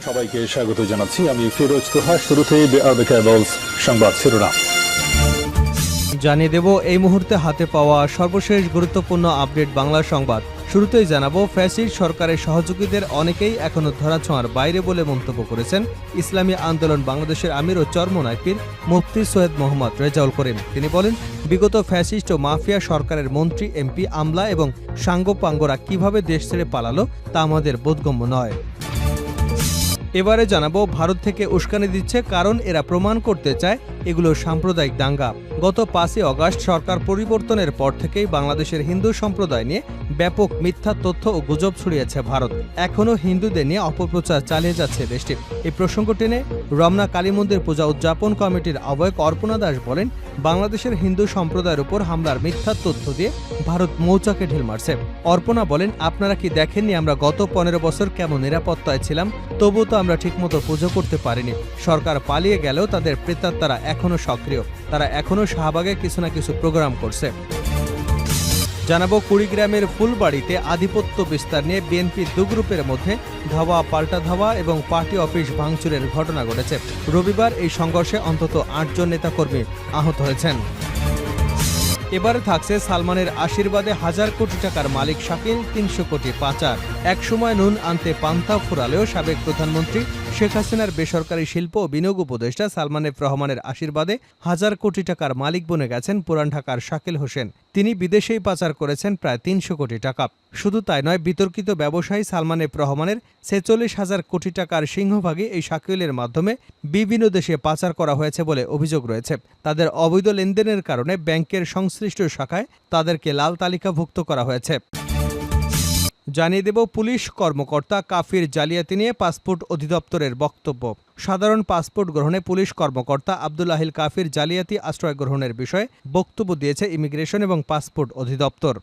সবাইকে স্বাগত জানাচ্ছি। আমি ফিরোজ তোহা। শুরুতেই সংবাদ শিরোনাম জানিয়ে দেব এই মুহূর্তে হাতে পাওয়া সর্বশেষ গুরুত্বপূর্ণ আপডেট বাংলা সংবাদ। শুরুতেই জানাবো, ফ্যাসিস্ট সরকারের সহযোগীদের অনেকেই এখনো ধরাছোঁয়ার বাইরে বলে মন্তব্য করেছেন ইসলামী আন্দোলন বাংলাদেশের আমির ও চরমোনাই পীর মুফতি সৈয়দ মোহাম্মদ রেজাউল করিম। তিনি বলেন, বিগত ফ্যাসিস্ট ও মাফিয়া সরকারের মন্ত্রী, এমপি, আমলা এবং সাঙ্গপাঙ্গরা কিভাবে দেশ ছেড়ে পালালো তা আমাদের বোধগম্য নয়। এবারে জানাবো, ভারত থেকে উস্কানি দিচ্ছে কারণ এরা প্রমাণ করতে চায় এগুলো সাম্প্রদায়িক দাঙ্গা। গত 5 আগস্ট সরকার পরিবর্তনের পর থেকেই বাংলাদেশের হিন্দু সম্প্রদায় নিয়ে ব্যাপক মিথ্যা তথ্য ও গুজব ছড়িয়েছে ভারত। এখনও হিন্দুদের নিয়ে অপপ্রচার চালিয়ে যাচ্ছে দেশটি। এই প্রসঙ্গ টেনে রমনা কালী মন্দির পূজা উদযাপন কমিটির আহ্বায়ক অর্পণা দাস বলেন, বাংলাদেশের হিন্দু সম্প্রদায়ের উপর হামলার মিথ্যা তথ্য দিয়ে ভারত মৌচাকে ঢিল মারছে। অর্পণা বলেন, আপনারা কি দেখেননি আমরা গত 15 বছর কেমন নিরাপত্তায় ছিলাম? তবুও তো আমরা ঠিকমতো পুজো করতে পারিনি। সরকার পালিয়ে গেলেও তাদের প্রেতাত্মারা এখনও সক্রিয়। তারা এখনও শাহবাগে কিছু না কিছু প্রোগ্রাম করছে। জানাবো, কুড়িগ্রামের ফুলবাড়িতে আধিপত্য বিস্তার নিয়ে বিএনপি দু গ্রুপের মধ্যে ধাওয়া পাল্টা ধাওয়া এবং পার্টি অফিস ভাঙচুরের ঘটনা ঘটেছে। রবিবার এই সংঘর্ষে অন্তত 8 জন নেতাকর্মী আহত হয়েছেন। এবারে থাকছে সালমানের আশীর্বাদে 1000 কোটি টাকার মালিক শাকিল 300 কোটি পাচার। একসময় নুন আনতে পান্তা ফুরালেও সাবেক প্রধানমন্ত্রী শেখ হাসিনার বেসরকারি শিল্প ও বিনিয়োগ উপদেষ্টা সালমান এফ রহমানের আশীর্বাদে 1000 কোটি টাকার মালিক বনে গেছেন পুরান ঢাকার শাকিল হোসেন। তিনি বিদেশেই পাচার করেছেন প্রায় 300 কোটি টাকা। শুধু তাই নয়, বিতর্কিত ব্যবসায়ী সালমান এফ রহমানের 46,000 কোটি টাকার সিংহভাগই এই শাকিলের মাধ্যমে বিভিন্ন দেশে পাচার করা হয়েছে বলে অভিযোগ রয়েছে। তাদের অবৈধ লেনদেনের কারণে ব্যাংকের সংশ্লিষ্ট শাখায় তাদেরকে লাল তালিকাভুক্ত করা হয়েছে। জানিয়ে দেব, পুলিশ কর্মকর্তা কাফির জালিয়াতি নিয়ে পাসপোর্ট অধিদপ্তরের বক্তব্য। সাধারণ পাসপোর্ট গ্রহণে পুলিশ কর্মকর্তা আব্দুল্লাহিল কাফির জালিয়াতি আশ্রয় গ্রহণের বিষয়ে বক্তব্য দিয়েছে ইমিগ্রেশন এবং পাসপোর্ট অধিদপ্তর।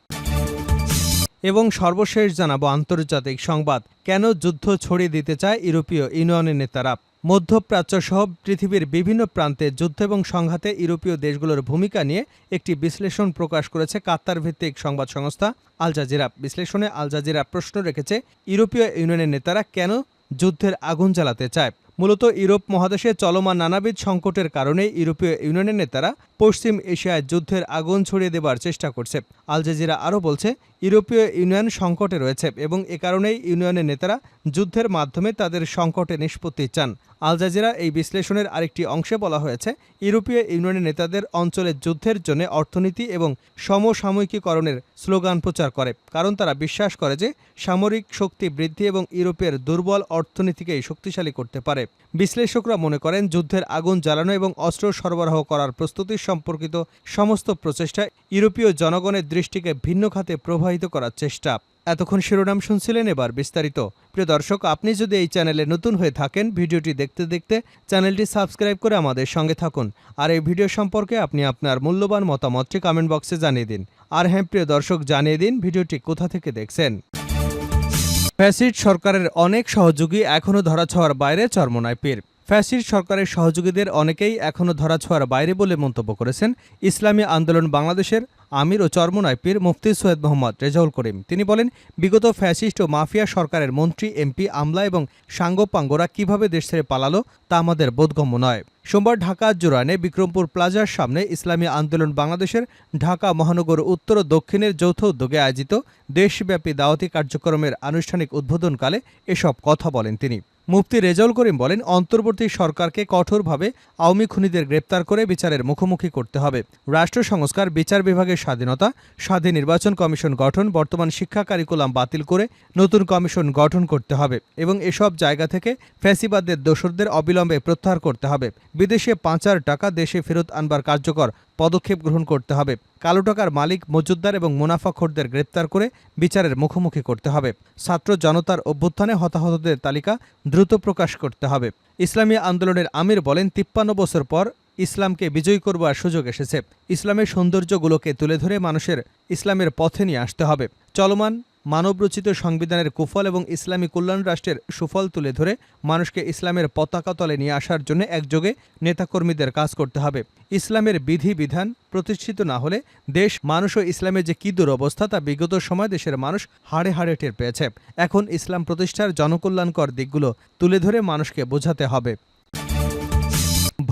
এবং সর্বশেষ জানাবো আন্তর্জাতিক সংবাদ, কেন যুদ্ধ ছড়িয়ে দিতে চায় ইউরোপীয় ইউনিয়নের নেতারা। মধ্যপ্রাচ্য সহ পৃথিবীর বিভিন্ন প্রান্তে যুদ্ধ এবং সংঘাতে ইউরোপীয় দেশগুলোর ভূমিকা নিয়ে একটি বিশ্লেষণ প্রকাশ করেছে কাতার ভিত্তিক সংবাদ সংস্থা আল জাজিরা। বিশ্লেষণে আল জাজিরা প্রশ্ন রেখেছে, ইউরোপীয় ইউনিয়নের নেতারা কেন যুদ্ধের আগুন জ্বালাতে চায়। মূলত ইউরোপ মহাদেশে চলমান নানাবিধ সংকটের কারণে ইউরোপীয় ইউনিয়নের নেতারা পশ্চিম এশিয়ায় যুদ্ধের আগুন ছড়িয়ে দেবার চেষ্টা করছে। আল জাজিরা আরও বলছে, ইউরোপীয় ইউনিয়ন সংকটে রয়েছে এবং এ কারণেই ইউনিয়নের নেতারা যুদ্ধের মাধ্যমে তাদের সংকটে নিষ্পত্তি চান। আল জাজিরা এই বিশ্লেষণের আরেকটি অংশে বলা হয়েছে, ইউরোপীয় ইউনিয়নের নেতাদের অঞ্চলে যুদ্ধের জন্য অর্থনীতি এবং সমসাময়িকীকরণের স্লোগান প্রচার করে, কারণ তারা বিশ্বাস করে যে সামরিক শক্তি বৃদ্ধি এবং ইউরোপের দুর্বল অর্থনীতিকেই শক্তিশালী করতে পারে। বিশ্লেষকরা মনে করেন, যুদ্ধের আগুন জ্বালানো এবং অস্ত্র সরবরাহ করার প্রস্তুতি সম্পর্কিত সমস্ত প্রচেষ্টা ইউরোপীয় জনগণের দৃষ্টিকে ভিন্ন খাতে প্রবাহিত করার চেষ্টা। এতক্ষণ শিরোনাম শুনছিলেন, এবার বিস্তারিত। প্রিয় দর্শক, আপনি যদি এই চ্যানেলে নতুন হয়ে থাকেন, ভিডিওটি দেখতে দেখতে চ্যানেলটি সাবস্ক্রাইব করে আমাদের সঙ্গে থাকুন। আর এই ভিডিও সম্পর্কে আপনি আপনার মূল্যবান মতামতটি কমেন্ট বক্সে জানিয়ে দিন। আর হ্যাঁ প্রিয় দর্শক, জানিয়ে দিন ভিডিওটি কোথা থেকে দেখছেন। ফ্যাসিস্ট সরকারের অনেক সহযোগী এখনও ধরাছোঁয়ার বাইরে, চরমোনাই পীর। ফ্যাসিস্ট সরকারের সহযোগীদের অনেকেই এখনও ধরাছোঁয়ার বাইরে বলে মন্তব্য করেছেন ইসলামী আন্দোলন বাংলাদেশের আমির ও চরমোনাই পীর মুফতি সৈয়দ মোহাম্মদ রেজাউল করিম। তিনি বলেন, বিগত ফ্যাসিস্ট ও মাফিয়া সরকারের মন্ত্রী, এমপি, আমলা এবং সাঙ্গপাঙ্গরা কিভাবে দেশ ছেড়ে পালালো তা আমাদের বোধগম্য নয়। সোমবার ঢাকা জুরাইনে বিক্রমপুর প্লাজার সামনে ইসলামী আন্দোলন বাংলাদেশের ঢাকা মহানগর উত্তর ও দক্ষিণের যৌথ উদ্যোগে আয়োজিত দেশব্যাপী দাওয়াতি কার্যক্রমের আনুষ্ঠানিক উদ্বোধনকালে এসব কথা বলেন তিনি। মুফতি রেজাউল করিম বলেন, অন্তর্বর্তী সরকারকে কঠোরভাবে আওয়ামী খুনিদের গ্রেপ্তার করে বিচারের মুখোমুখি করতে হবে। রাষ্ট্র সংস্কার, বিচার বিভাগের স্বাধীনতা, স্বাধীন নির্বাচন কমিশন গঠন, বর্তমান শিক্ষা কারিকুলাম বাতিল করে নতুন কমিশন গঠন করতে হবে এবং এসব জায়গা থেকে ফ্যাসিবাদের দোসরদের অবিলম্বে প্রত্যাহার করতে হবে। বিদেশে পাচার টাকা দেশে ফেরত আনবার কার্যকর পদক্ষেপ গ্রহণ করতে হবে। কালো টাকার মালিক, মজুতদার এবং মুনাফাখোরদের গ্রেপ্তার করে বিচারের মুখোমুখি করতে হবে। ছাত্র জনতার অভ্যুত্থানে হতাহতদের তালিকা দ্রুত প্রকাশ করতে হবে। ইসলামী আন্দোলনের আমির বলেন, 53 বছর পর ইসলামকে বিজয়ী করবার সুযোগ এসেছে। ইসলামের সৌন্দর্যগুলোকে তুলে ধরে মানুষের ইসলামের পথে নিয়ে আসতে হবে। চলমান মানবরচিত সংবিধানের কুফল এবং ইসলামী কল্যাণ রাষ্ট্রের সুফল তুলে ধরে মানুষকে ইসলামের পতাকা তলে নিয়ে আসার জন্য একযোগে নেতাকর্মীদের কাজ করতে হবে। ইসলামের বিধিবিধান প্রতিষ্ঠিত না হলে দেশ, মানুষ ও ইসলামের যে কী দুরবস্থা তা বিগত সময় দেশের মানুষ হাড়ে হাড়ে টের পেয়েছে। এখন ইসলাম প্রতিষ্ঠার জনকল্যাণকর দিকগুলো তুলে ধরে মানুষকে বোঝাতে হবে।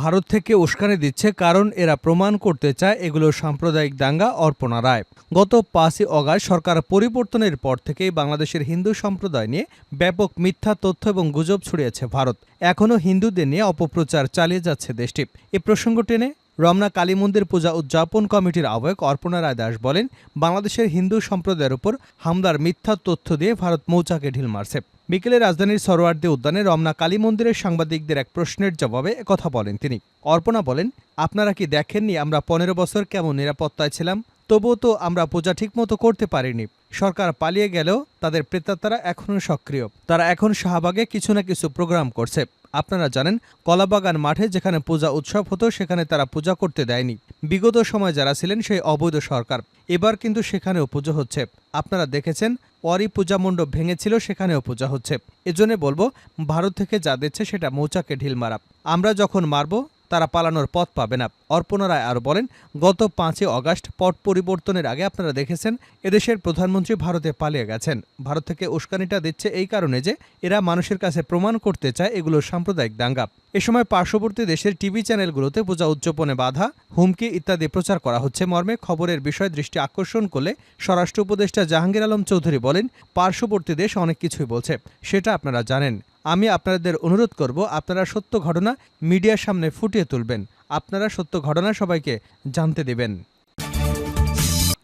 ভারত থেকে উস্কানি দিচ্ছে কারণ এরা প্রমাণ করতে চায় এগুলো সাম্প্রদায়িক দাঙ্গা। অর্পণা রায়। গত 5ই অগাস্ট সরকার পরিবর্তনের পর থেকেই বাংলাদেশের হিন্দু সম্প্রদায় নিয়ে ব্যাপক মিথ্যা তথ্য এবং গুজব ছড়িয়েছে ভারত। এখনও হিন্দুদের নিয়ে অপপ্রচার চালিয়ে যাচ্ছে দেশটি। এ প্রসঙ্গ টেনে রমনা কালী মন্দির পূজা উদযাপন কমিটির আহ্বায়ক অর্পণা রায় দাস বলেন, বাংলাদেশের হিন্দু সম্প্রদায়ের উপর হামলার মিথ্যা তথ্য দিয়ে ভারত মৌচাকে ঢিল মারছে। বিকেলে রাজধানীর সরোয়ার্দী উদ্যানে রমনা কালী মন্দিরের সাংবাদিকদের এক প্রশ্নের জবাবে একথা বলেন তিনি। অর্পণা বলেন, আপনারা কি দেখেননি আমরা 15 বছর কেমন নিরাপত্তায় ছিলাম? তবুও তো আমরা পূজা ঠিকমতো করতে পারিনি। সরকার পালিয়ে গেলেও তাদের প্রেতাত্মারা এখনও সক্রিয়। তারা এখন শাহবাগে কিছু না কিছু প্রোগ্রাম করছে। আপনারা জানেন, কলাবাগান মাঠে যেখানে পূজা উৎসব হতো সেখানে তারা পূজা করতে দেয়নি। বিগত সময় যারা ছিলেন সেই অবৈধ সরকার। এবার কিন্তু সেখানেও পুজো হচ্ছে। আপনারা দেখেছেন, ওয়ারি পূজা মণ্ডপ ভেঙেছিল, সেখানেও পূজা হচ্ছে। এজন্য বলবো, ভারত থেকে যা দিচ্ছে সেটা মৌচাকে ঢিল মারা। আমরা যখন মারব তারা পালানোর পথ পাবে না। অর্পণা রায় আরও বলেন, গত 5ই অগাস্ট পট পরিবর্তনের আগে আপনারা দেখেছেন এদেশের প্রধানমন্ত্রী ভারতে পালিয়ে গেছেন। ভারত থেকে উস্কানিটা দিচ্ছে এই কারণে যে এরা মানুষের কাছে প্রমাণ করতে চায় এগুলো সাম্প্রদায়িক দাঙ্গা। এ সময় পার্শ্ববর্তী দেশের টিভি চ্যানেলগুলোতে পূজা উদযাপনে বাধা, হুমকি ইত্যাদি প্রচার করা হচ্ছে মর্মে খবরের বিষয়ে দৃষ্টি আকর্ষণ করলে স্বরাষ্ট্র উপদেষ্টা জাহাঙ্গীর আলম চৌধুরী বলেন, পার্শ্ববর্তী দেশ অনেক কিছুই বলছে, সেটা আপনারা জানেন। আমি আপনাদের অনুরোধ করব, আপনারা সত্য ঘটনা মিডিয়ার সামনে ফুটিয়ে তুলবেন। আপনারা সত্য ঘটনা সবাইকে জানতে দেবেন।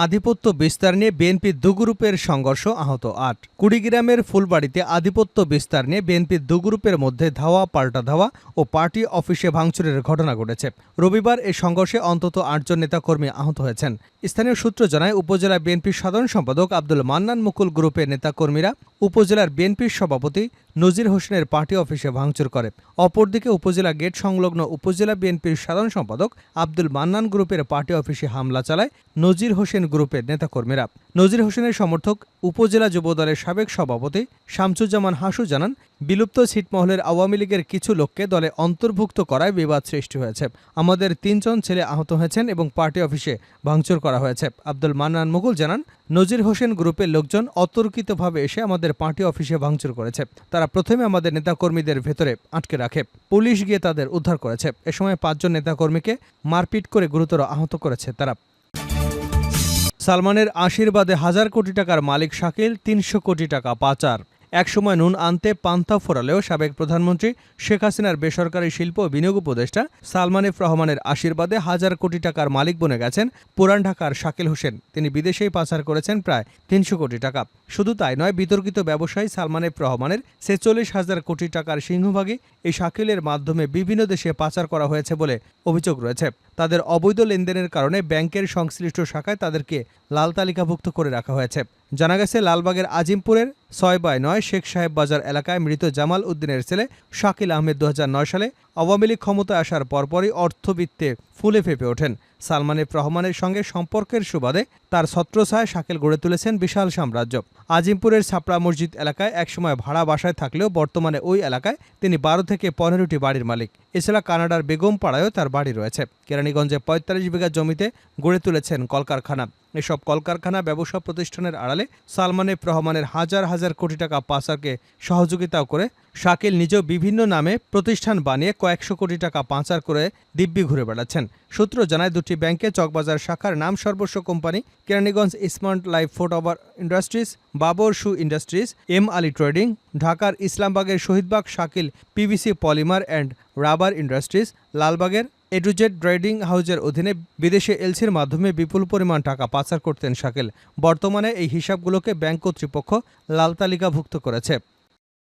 আধিপত্য বিস্তার নিয়ে বিএনপির দু গ্রুপের সংঘর্ষ, আহত 8। কুড়িগ্রামের ফুলবাড়িতে আধিপত্য বিস্তার নিয়ে বিএনপির দু গ্রুপের মধ্যে ধাওয়া পাল্টা ধাওয়া ও পার্টি অফিসে ভাঙচুরের ঘটনা ঘটেছে। রবিবার এই সংঘর্ষে অন্তত 8 জন নেতাকর্মী আহত হয়েছেন। স্থানীয় সূত্র জানায়, উপজেলা বিএনপির সাধারণ সম্পাদক আব্দুল মান্নান মুকুল গ্রুপের নেতাকর্মীরা উপজেলার বিএনপির সভাপতি নজির হোসেনের পার্টি অফিসে ভাঙচুর করে। অপরদিকে উপজেলা গেট সংলগ্ন উপজেলা বিএনপির সাধারণ সম্পাদক আব্দুল মান্নান গ্রুপের পার্টি অফিসে হামলা চালায় নজির হোসেন গ্রুপের নেতাকর্মীরা। নজির হোসেনের সমর্থক উপজেলা যুবদলের সাবেক সভাপতি শামসুজ্জামান হাসু জানান, বিলুপ্ত ছিটমহলের আওয়ামী লীগের কিছু লোককে দলে অন্তর্ভুক্ত করায় বিবাদ সৃষ্টি হয়েছে। আমাদের 3 জন ছেলে আহত হয়েছেন এবং পার্টি অফিসে ভাঙচুর করা হয়েছে। আব্দুল মান্নান মুকুল জানান, নজির হোসেন গ্রুপের লোকজন অতর্কিতভাবে এসে আমাদের পার্টি অফিসে ভাঙচুর করেছে। তারা প্রথমে আমাদের নেতাকর্মীদের ভেতরে আটকে রাখে। পুলিশ গিয়ে তাদের উদ্ধার করেছে। এ সময় 5 জন নেতাকর্মীকে মারপিট করে গুরুতর আহত করেছে তারা। সালমানের আশীর্বাদে 1000 কোটি টাকার মালিক শাকিল, 300 কোটি টাকা পাচার। একসময় নুন আনতে পান্তা ফোরালেও সাবেক প্রধানমন্ত্রী শেখ হাসিনার বেসরকারি শিল্প ও বিনিয়োগ উপদেষ্টা সালমান এফ রহমানের আশীর্বাদে 1000 কোটি টাকার মালিক বনে গেছেন পুরান ঢাকার শাকিল হোসেন। তিনি বিদেশেই পাচার করেছেন প্রায় 300 কোটি টাকা। শুধু তাই নয়, বিতর্কিত ব্যবসায়ী সালমান এফ রহমানের 46,000 কোটি টাকার সিংহভাগই এই শাকিলের মাধ্যমে বিভিন্ন দেশে পাচার করা হয়েছে বলে অভিযোগ রয়েছে। তাদের অবৈধ লেনদেনের কারণে ব্যাংকের সংশ্লিষ্ট শাখায় তাদেরকে লাল তালিকাভুক্ত করে রাখা হয়েছে। জানা গেছে, লালবাগের আজিমপুরের 6/9 শেখ সাহেব বাজার এলাকায় মৃত জামাল উদ্দিনের ছেলে শাকিল আহমেদ 2009 সালে আওয়ামী লীগ ক্ষমতায় আসার পরপরই অর্থবিত্তে ফুলে ফেঁপে ওঠেন। সালমান এফ রহমানের সঙ্গে সম্পর্কের সুবাদে তার ছত্রছায়ায় শাকিল গড়ে তুলেছেন বিশাল সাম্রাজ্য। আজিমপুরের ছাপড়া মসজিদ এলাকায় একসময় ভাড়া বাসায় থাকলেও বর্তমানে ওই এলাকায় তিনি 12 থেকে 15টি বাড়ির মালিক। এছাড়া কানাডার বেগম পাড়ায়ও তার বাড়ি রয়েছে। কেরানীগঞ্জে 45 বিঘা জমিতে গড়ে তুলেছেন কলকারখানা। এসব কলকারখানা ব্যবসা প্রতিষ্ঠানের আড়ালে সালমান এফ রহমানের হাজার হাজার কোটি টাকা পাচারকে সহযোগিতাও করে শাকিল নিজেও বিভিন্ন নামে প্রতিষ্ঠান বানিয়ে কয়েকশো কোটি টাকা পাচার করে দিব্যি ঘুরে বেড়াচ্ছেন। সূত্র জানায়, 2টি ব্যাংকে চকবাজার শাখার নাম সর্বস্ব company Keraniganj smart life footwear industries, Babar shoe industries, M Ali trading, ঢাকার ইসলামবাগের Shahidbagh Shakil PVC polymer and rubber industries, লালবাগের এডুজেট ট্রেডিং হাউজের অধীনে বিদেশে এলসির মাধ্যমে বিপুল পরিমাণ টাকা পাচার করতেন শাকিল। বর্তমানে এই হিসাবগুলোকে ব্যাংক কর্তৃপক্ষ লাল তালিকাভুক্ত করেছে।